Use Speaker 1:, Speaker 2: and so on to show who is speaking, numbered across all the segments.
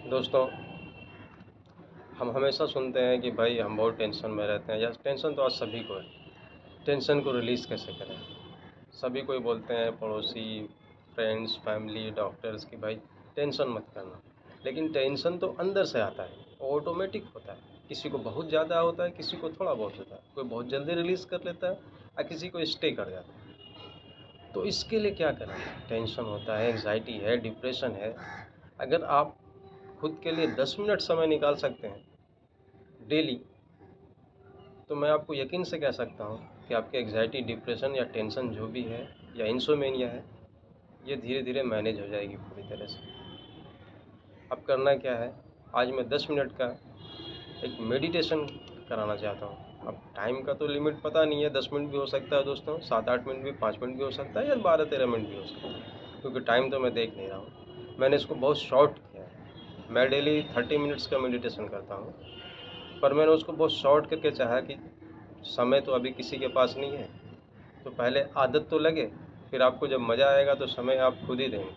Speaker 1: दोस्तों, हम हमेशा सुनते हैं कि भाई हम बहुत टेंशन में रहते हैं, या टेंशन तो आज सभी को है। टेंशन को रिलीज़ कैसे करें? सभी कोई बोलते हैं, पड़ोसी, फ्रेंड्स, फैमिली, डॉक्टर्स, कि भाई टेंशन मत करना। लेकिन टेंशन तो अंदर से आता है, वो ऑटोमेटिक होता है। किसी को बहुत ज़्यादा होता है, किसी को थोड़ा बहुत होता है। कोई बहुत जल्दी रिलीज़ कर लेता है और किसी को स्टे कर जाता है। तो इसके लिए क्या करें? टेंशन होता है, एंग्जाइटी है, डिप्रेशन है। अगर आप खुद के लिए 10 मिनट समय निकाल सकते हैं डेली, तो मैं आपको यकीन से कह सकता हूँ कि आपकी एंग्जाइटी, डिप्रेशन या टेंशन जो भी है, या इंसोमेनिया है, ये धीरे धीरे मैनेज हो जाएगी पूरी तरह से। अब करना क्या है, आज मैं 10 मिनट का एक मेडिटेशन कराना चाहता हूँ। अब टाइम का तो लिमिट पता नहीं है, 10 मिनट भी हो सकता है दोस्तों, 7-8 मिनट भी, 5 मिनट भी हो सकता है, या 12-13 मिनट भी हो सकता है, क्योंकि टाइम तो मैं देख नहीं रहा हूँ। मैंने इसको बहुत शॉर्ट किया है। मैं डेली 30 मिनट्स का मेडिटेशन करता हूँ, पर मैंने उसको बहुत शॉर्ट करके चाहा कि समय तो अभी किसी के पास नहीं है, तो पहले आदत तो लगे, फिर आपको जब मज़ा आएगा तो समय आप खुद ही देंगे।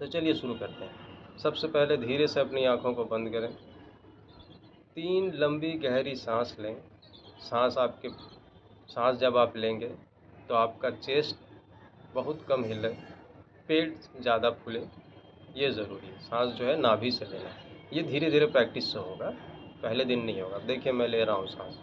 Speaker 1: तो चलिए शुरू करते हैं। सबसे पहले धीरे से अपनी आँखों को बंद करें। 3 लंबी गहरी सांस लें। सांस जब आप लेंगे तो आपका चेस्ट बहुत कम हिले, पेट ज़्यादा फूले, ये ज़रूरी है। सांस जो है नाभि से लेना है। ये धीरे धीरे प्रैक्टिस से होगा, पहले दिन नहीं होगा। देखिए मैं ले रहा हूँ सांस।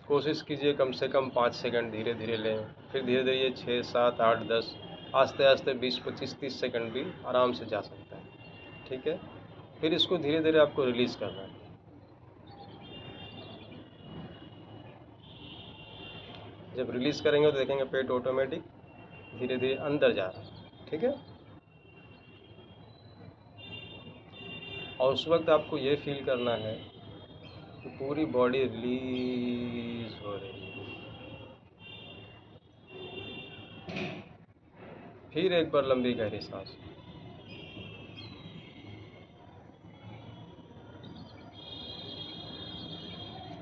Speaker 1: कोशिश कीजिए कम से कम 5 सेकंड धीरे धीरे लें, फिर धीरे धीरे ये 6, 7, 8, 10, आस्ते आस्ते 20, 25, 30 सेकंड भी आराम से जा सकता है। ठीक है, फिर इसको धीरे धीरे आपको रिलीज़ करना है। जब रिलीज़ करेंगे तो देखेंगे पेट ऑटोमेटिक धीरे धीरे अंदर जा रहा है। ठीक है, और उस वक्त आपको ये फील करना है कि पूरी बॉडी रिलीज हो रही है। फिर एक बार लंबी गहरी सांस,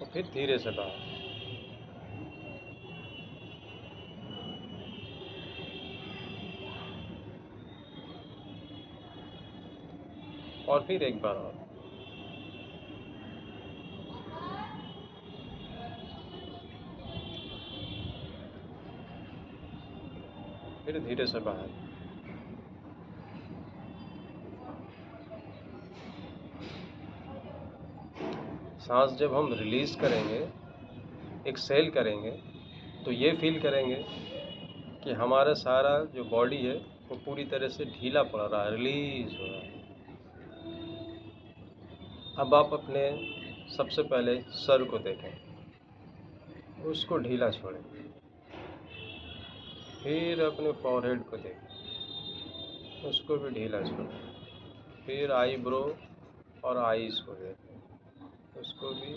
Speaker 1: और फिर धीरे से बाहर, और फिर एक बार और। फिर धीरे से बाहर। सांस जब हम रिलीज़ करेंगे, एक्सहेल करेंगे, तो ये फील करेंगे कि हमारा सारा जो बॉडी है वो पूरी तरह से ढीला पड़ रहा है, रिलीज़ हो रहा है। अब आप अपने सबसे पहले सर को देखें, उसको ढीला छोड़ें। फिर अपने फॉरहेड को देखें, उसको भी ढीला छोड़ें। फिर आईब्रो और आईज़ को देखें, उसको भी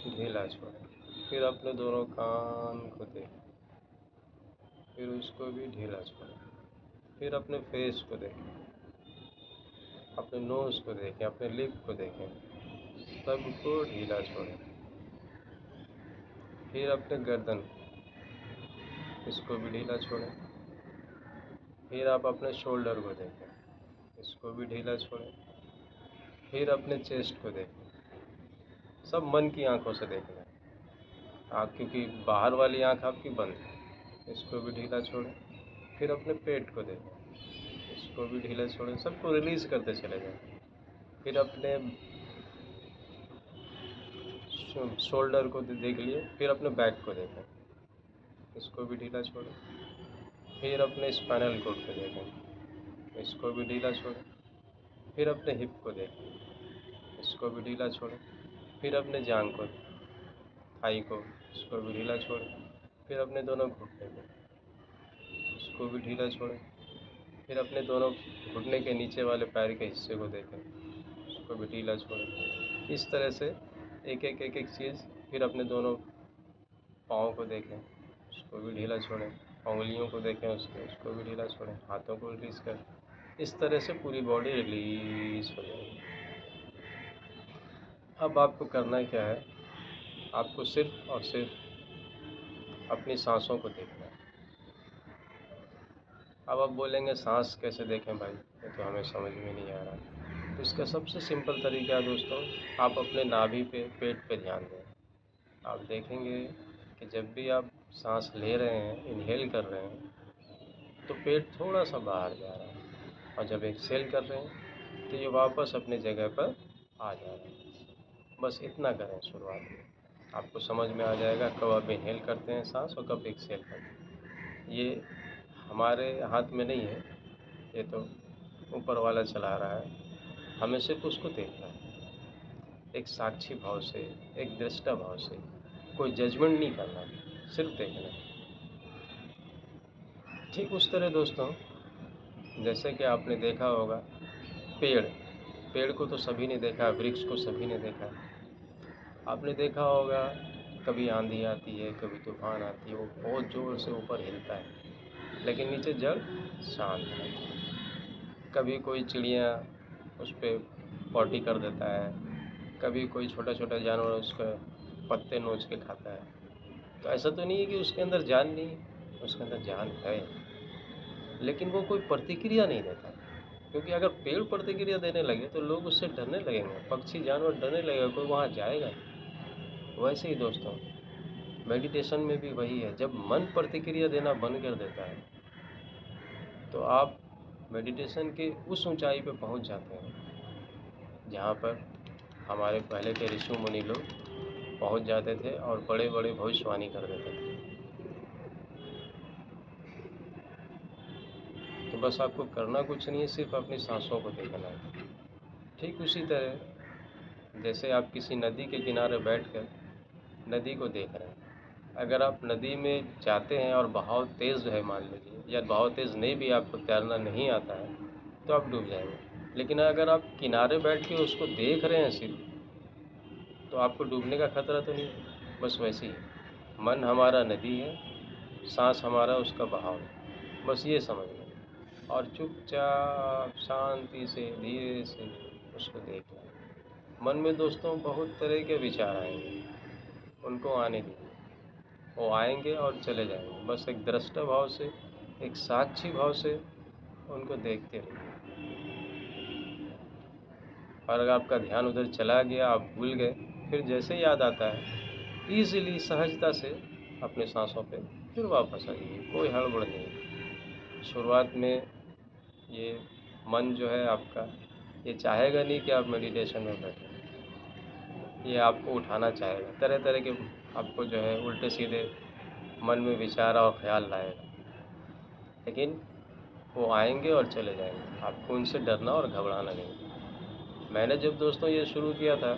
Speaker 1: ढीला छोड़ें। फिर अपने दोनों कान को देखें, फिर उसको भी ढीला छोड़ें। फिर अपने फेस को देखें, अपने नोज़ को देखें, अपने लिप को देखें, सबको ढीला छोड़ें। फिर अपने गर्दन, इसको भी ढीला छोड़ें। फिर आप अपने शोल्डर को देखें, इसको भी ढीला छोड़ें। फिर अपने चेस्ट को देखें। सब मन की आंखों से देखना है, क्योंकि बाहर वाली आंख आपकी बंद है। इसको भी ढीला छोड़ें। फिर अपने पेट को देखें, इसको भी ढीला छोड़ें। सबको रिलीज़ करते चले जाएं। फिर अपने शोल्डर को देख लिए। फिर अपने बैक को देखें, इसको भी ढीला छोड़ें। फिर अपने स्पाइनल कोड को देखें, इसको भी ढीला छोड़ें। फिर अपने हिप को देखें, इसको भी ढीला छोड़ें। फिर अपने जांघ को, थाई को, इसको भी ढीला छोड़ें। फिर अपने दोनों घुटने को, इसको भी ढीला छोड़ें। फिर अपने दोनों घुटने के नीचे वाले पैर के हिस्से को देखें, उसको भी ढीला छोड़ें। इस तरह से एक एक एक एक चीज़। फिर अपने दोनों पाँव को देखें, उसको भी ढीला छोड़ें। उंगलियों को देखें, उसको भी ढीला छोड़ें। हाथों को रिलीज़ करें। इस तरह से पूरी बॉडी रिलीज़ हो जाएगी। अब आपको करना क्या है, आपको सिर्फ और सिर्फ अपनी सांसों को देखना है। अब आप बोलेंगे सांस कैसे देखें भाई, ये तो हमें समझ में नहीं आ रहा। तो इसका सबसे सिंपल तरीका है दोस्तों, आप अपने नाभि पे, पेट पे ध्यान दें। आप देखेंगे कि जब भी आप सांस ले रहे हैं, इनहेल कर रहे हैं, तो पेट थोड़ा सा बाहर जा रहा है, और जब एक्सहेल कर रहे हैं तो ये वापस अपनी जगह पर आ जा रहा है। बस इतना करें शुरुआत में, आपको समझ में आ जाएगा कब आप इनहेल करते हैं सांस और कब एक्सहेल करते हैं। ये हमारे हाथ में नहीं है, ये तो ऊपर वाला चला रहा है, हमें सिर्फ उसको देखना है, एक साक्षी भाव से, एक दृष्टा भाव से। कोई जजमेंट नहीं करना, सिर्फ देखना है। ठीक उस तरह दोस्तों, जैसे कि आपने देखा होगा पेड़ पेड़ को तो सभी ने देखा, वृक्ष को सभी ने देखा। आपने देखा होगा कभी आंधी आती है, कभी तूफान आती है, वो बहुत ज़ोर से ऊपर हिलता है, लेकिन नीचे जड़ शांत रहता है। कभी कोई चिड़िया उस पर पॉटी कर देता है, कभी कोई छोटा छोटा जानवर उसका पत्ते नोच के खाता है। तो ऐसा तो नहीं है कि उसके अंदर जान नहीं है, उसके अंदर जान है, लेकिन वो कोई प्रतिक्रिया नहीं देता। क्योंकि अगर पेड़ प्रतिक्रिया देने लगे तो लोग उससे डरने लगेंगे, पक्षी जानवर डरने लगेगा, कोई वहाँ जाएगा नहीं। वैसे ही दोस्तों, मेडिटेशन में भी वही है, जब मन प्रतिक्रिया देना बंद कर देता है तो आप मेडिटेशन के उस ऊंचाई पे पहुंच जाते हैं जहाँ पर हमारे पहले के ऋषि मुनि लोग पहुंच जाते थे और बड़े बड़े भविष्यवाणी कर देते थे। तो बस आपको करना कुछ नहीं है, सिर्फ अपनी सांसों को देखना है। ठीक उसी तरह जैसे आप किसी नदी के किनारे बैठकर नदी को देख रहे हैं। अगर आप नदी में जाते हैं और बहाव तेज़ है मान लीजिए, या बहाव तेज़ नहीं भी, आपको तैरना नहीं आता है, तो आप डूब जाएंगे। लेकिन अगर आप किनारे बैठ के उसको देख रहे हैं सिर्फ, तो आपको डूबने का खतरा तो नहीं है। बस वैसे ही मन हमारा नदी है, सांस हमारा उसका बहाव है, बस ये समझ लें। और चुपचाप शांति से धीरे से उसको देखना है। मन में दोस्तों बहुत तरह के विचार आएंगे, उनको आने दीजिए, वो आएंगे और चले जाएंगे। बस एक दृष्टा भाव से, एक साक्षी भाव से उनको देखते रहिए। और अगर आपका ध्यान उधर चला गया, आप भूल गए, फिर जैसे याद आता है ईज़िली, सहजता से अपने सांसों पे फिर वापस आ जाइए, कोई हड़बड़ नहीं। शुरुआत में ये मन जो है आपका, ये चाहेगा नहीं कि आप मेडिटेशन में बैठें, ये आपको उठाना चाहेगा, तरह तरह के आपको जो है उल्टे सीधे मन में विचार और ख्याल लाएगा। लेकिन वो आएंगे और चले जाएंगे, आपको उनसे डरना और घबराना नहीं। मैंने जब दोस्तों ये शुरू किया था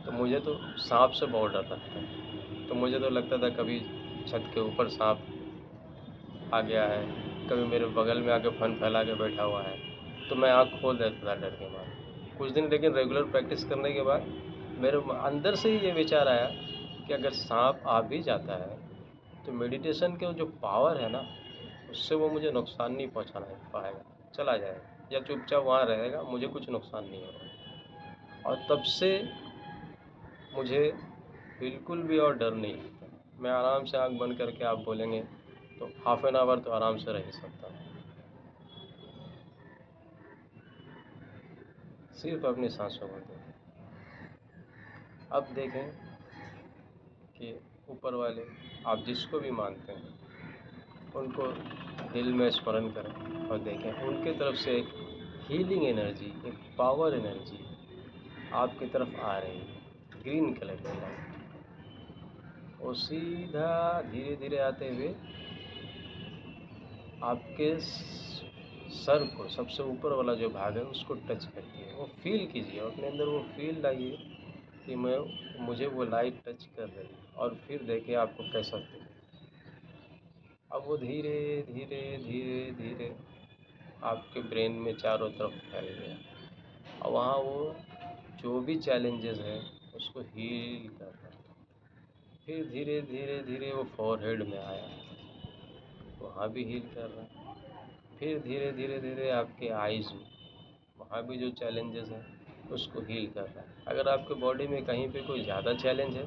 Speaker 1: तो मुझे तो सांप से बहुत डर लगता था। तो मुझे तो लगता था कभी छत के ऊपर सांप आ गया है, कभी मेरे बगल में आके फन फैला के बैठा हुआ है, तो मैं आँख खोल देता था डर के मारे। कुछ दिन लेकिन रेगुलर प्रैक्टिस करने के बाद मेरे अंदर से ही ये विचार आया कि अगर सांप आ भी जाता है तो मेडिटेशन के जो पावर है ना, उससे वो मुझे नुकसान नहीं पहुंचाना पाएगा, चला जाएगा या चुपचाप वहाँ रहेगा, मुझे कुछ नुकसान नहीं होगा। और तब से मुझे बिल्कुल भी और डर नहीं लगता। मैं आराम से आँख बंद करके, आप बोलेंगे तो हाफ एन आवर तो आराम से रह ही सकता हूँ, सिर्फ अपनी सांसों को देखें। अब देखें कि ऊपर वाले, आप जिसको भी मानते हैं, उनको दिल में स्मरण करें और देखें उनके तरफ से एक हीलिंग एनर्जी, एक पावर एनर्जी आपकी तरफ आ रही है, ग्रीन कलर की लाइट। और सीधा धीरे धीरे आते हुए आपके सर को, सबसे ऊपर वाला जो भाग है उसको टच करती है। वो फील कीजिए, अपने अंदर वो फील लाइए कि मुझे वो लाइट टच कर रही है, और फिर देखिए आपको कैसा फील। अब वो धीरे धीरे धीरे धीरे आपके ब्रेन में चारों तरफ फैल गया, और वहाँ वो जो भी चैलेंजेस हैं उसको हील कर रहा है। फिर धीरे धीरे धीरे वो फॉरहेड में आया, वहाँ भी हील कर रहा है। फिर धीरे धीरे धीरे आपके आइज़ में, वहाँ भी जो चैलेंजेस हैं उसको हील कर रहा है। अगर आपके बॉडी में कहीं पे कोई ज़्यादा चैलेंज है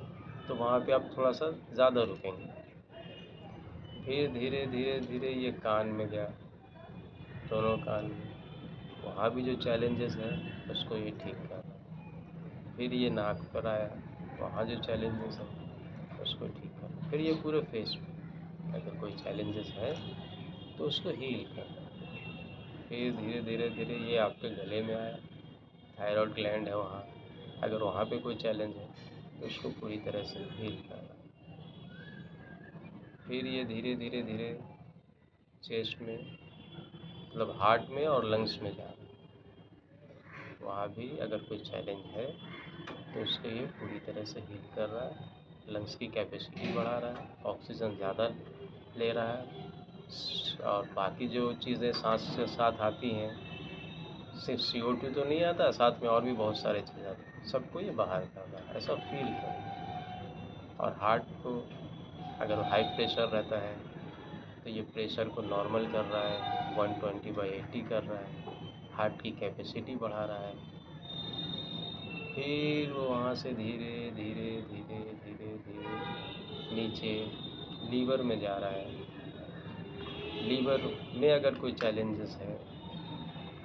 Speaker 1: तो वहाँ पे आप थोड़ा सा ज़्यादा रुकेंगे। फिर धीरे धीरे धीरे ये कान में गया, दोनों कान में, वहाँ भी जो चैलेंजेस हैं उसको ये ठीक कर रहा है। फिर ये नाक पर आया, वहाँ जो चैलेंजेस हैं उसको ठीक कर रहा है। फिर ये पूरे फेस पे अगर कोई चैलेंजेस है तो उसको हील कर रहा है। फिर धीरे धीरे धीरे ये आपके गले में आया, थायराइड ग्लैंड है वहाँ, अगर वहाँ पे कोई चैलेंज है तो उसको पूरी तरह से हील कर रहा है। फिर ये धीरे धीरे धीरे चेस्ट में, मतलब हार्ट में और लंग्स में जा रहा है, वहाँ भी अगर कोई चैलेंज है तो उसको ये पूरी तरह से हील कर रहा है। लंग्स की कैपेसिटी बढ़ा रहा है, ऑक्सीजन ज़्यादा ले रहा है, और बाकी जो चीज़ें सांस के साथ आती हैं, सिर्फ CO2 तो नहीं आता, साथ में और भी बहुत सारे चीज़ आते हैं, सबको ये बाहर कर रहा है, ऐसा फील करें। और हार्ट को अगर हाई प्रेशर रहता है तो ये प्रेशर को नॉर्मल कर रहा है, 120/80 कर रहा है, हार्ट की कैपेसिटी बढ़ा रहा है। फिर वो वहाँ से धीरे धीरे धीरे धीरे धीरे नीचे लीवर में जा रहा है। लीवर में अगर कोई चैलेंजेस है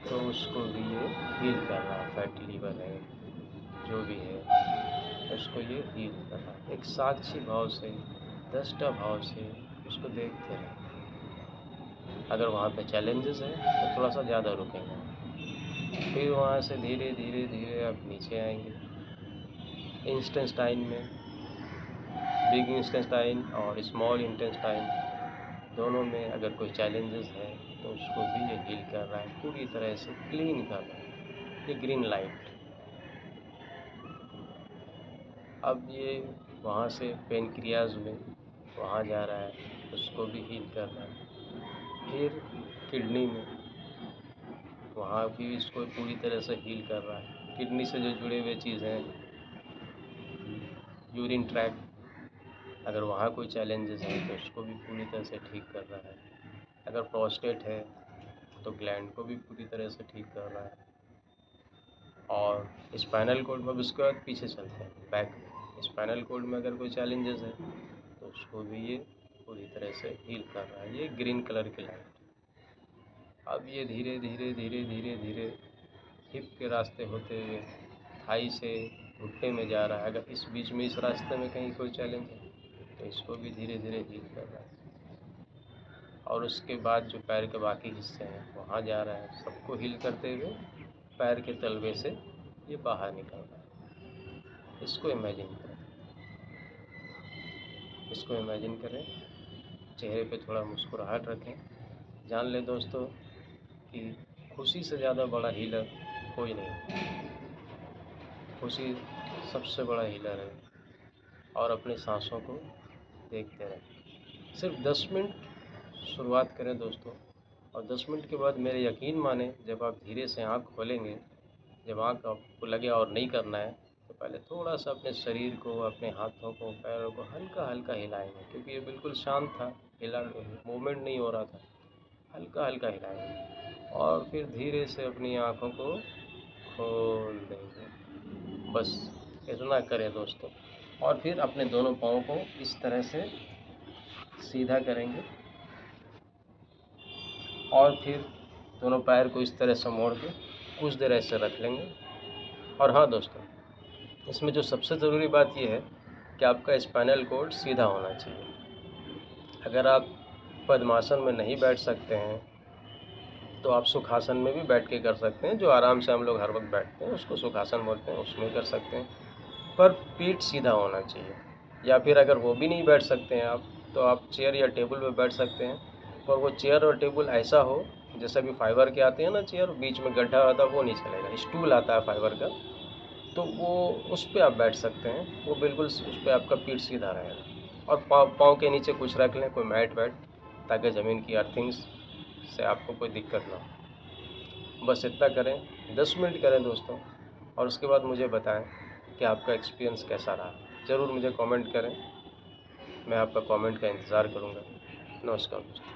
Speaker 1: तो उसको भी ये हील कर रहा है। फैटी लीवर है, जो भी है उसको ये हील कर रहा है। एक साक्षी भाव से, दृष्टा भाव से उसको देखते रहें। अगर वहाँ पे चैलेंजेस है तो थोड़ा सा ज़्यादा रुकेंगे। फिर वहाँ से धीरे धीरे धीरे आप नीचे आएंगे इंटेस्टाइन में। बिग इंटेस्टाइन और स्मॉल इंटेस्टाइन दोनों में अगर कोई चैलेंजेस है तो उसको भी ये हील कर रहा है, पूरी तरह से क्लीन कर रहा है। ये ग्रीन लाइट। अब ये वहाँ से पेनक्रियाज में वहाँ जा रहा है, उसको भी हील कर रहा है। फिर किडनी में, वहाँ भी इसको पूरी तरह से हील कर रहा है। किडनी से जो जुड़े हुए चीज़ हैं, यूरिन ट्रैक्ट, अगर वहाँ कोई चैलेंजेस है तो उसको भी पूरी तरह से ठीक कर रहा है। अगर प्रोस्टेट है तो ग्लैंड को भी पूरी तरह से ठीक कर रहा है। और स्पाइनल कॉर्ड में, उसके बाद पीछे चलते हैं बैक में। स्पाइनल कॉर्ड में अगर कोई चैलेंजेस है तो उसको भी ये पूरी तरह से हील कर रहा है। ये ग्रीन कलर की लाइट। अब ये धीरे धीरे धीरे धीरे धीरे हिप के रास्ते होते हुए थाई से घुटने में जा रहा है। अगर इस बीच में, इस रास्ते में कहीं कोई चैलेंज है तो इसको भी धीरे धीरे हील कर रहा है। और उसके बाद जो पैर के बाकी हिस्से हैं वहाँ जा रहा है, सबको हील करते हुए पैर के तलवे से ये बाहर निकल रहा है। इसको इमेजिन करें, इसको इमेजिन करें। चेहरे पे थोड़ा मुस्कुराहट रखें। जान लें दोस्तों कि खुशी से ज़्यादा बड़ा हीलर कोई नहीं। खुशी सबसे बड़ा हीलर है। और अपनी सांसों को देखते रहें। सिर्फ 10 मिनट शुरुआत करें दोस्तों, और 10 मिनट के बाद मेरे यकीन माने, जब आप धीरे से आँख खोलेंगे, जब आँख आपको लगे और नहीं करना है तो पहले थोड़ा सा अपने शरीर को, अपने हाथों को, पैरों को हल्का हल्का हिलाएंगे, क्योंकि ये बिल्कुल शांत था, हिला मूवमेंट नहीं हो रहा था। हल्का हल्का हिलाएंगे और फिर धीरे से अपनी आँखों को खोल देंगे। बस इतना करें दोस्तों। और फिर अपने दोनों पाँव को इस तरह से सीधा करेंगे और फिर दोनों पैर को इस तरह से मोड़ के कुछ देर ऐसे रख लेंगे। और हाँ दोस्तों, इसमें जो सबसे ज़रूरी बात यह है कि आपका स्पाइनल कॉर्ड सीधा होना चाहिए। अगर आप पद्मासन में नहीं बैठ सकते हैं तो आप सुखासन में भी बैठ के कर सकते हैं, जो आराम से हम लोग हर वक्त बैठते हैं, उसको सुखासन बोलते हैं, उसमें कर सकते हैं। पर पीठ सीधा होना चाहिए। या फिर अगर वो भी नहीं बैठ सकते हैं आप, तो आप चेयर या टेबल पे बैठ सकते हैं, पर वो चेयर और टेबल ऐसा हो, जैसे भी फाइबर के आते हैं ना चेयर, बीच में गड्ढा आता है, वो नहीं चलेगा। स्टूल आता है फाइबर का, तो वो उस पर आप बैठ सकते हैं, वो बिल्कुल उस पर आपका पीठ सीधा रहेगा। और पाँव के नीचे कुछ रख लें, कोई मैट वैट, ताकि ज़मीन की अर्थिंग्स से आपको कोई दिक्कत ना हो। बस इतना करें, 10 मिनट करें दोस्तों, और उसके बाद मुझे बताएं कि आपका एक्सपीरियंस कैसा रहा। ज़रूर मुझे कमेंट करें, मैं आपका कमेंट का इंतज़ार करूँगा। नमस्कार दोस्तों।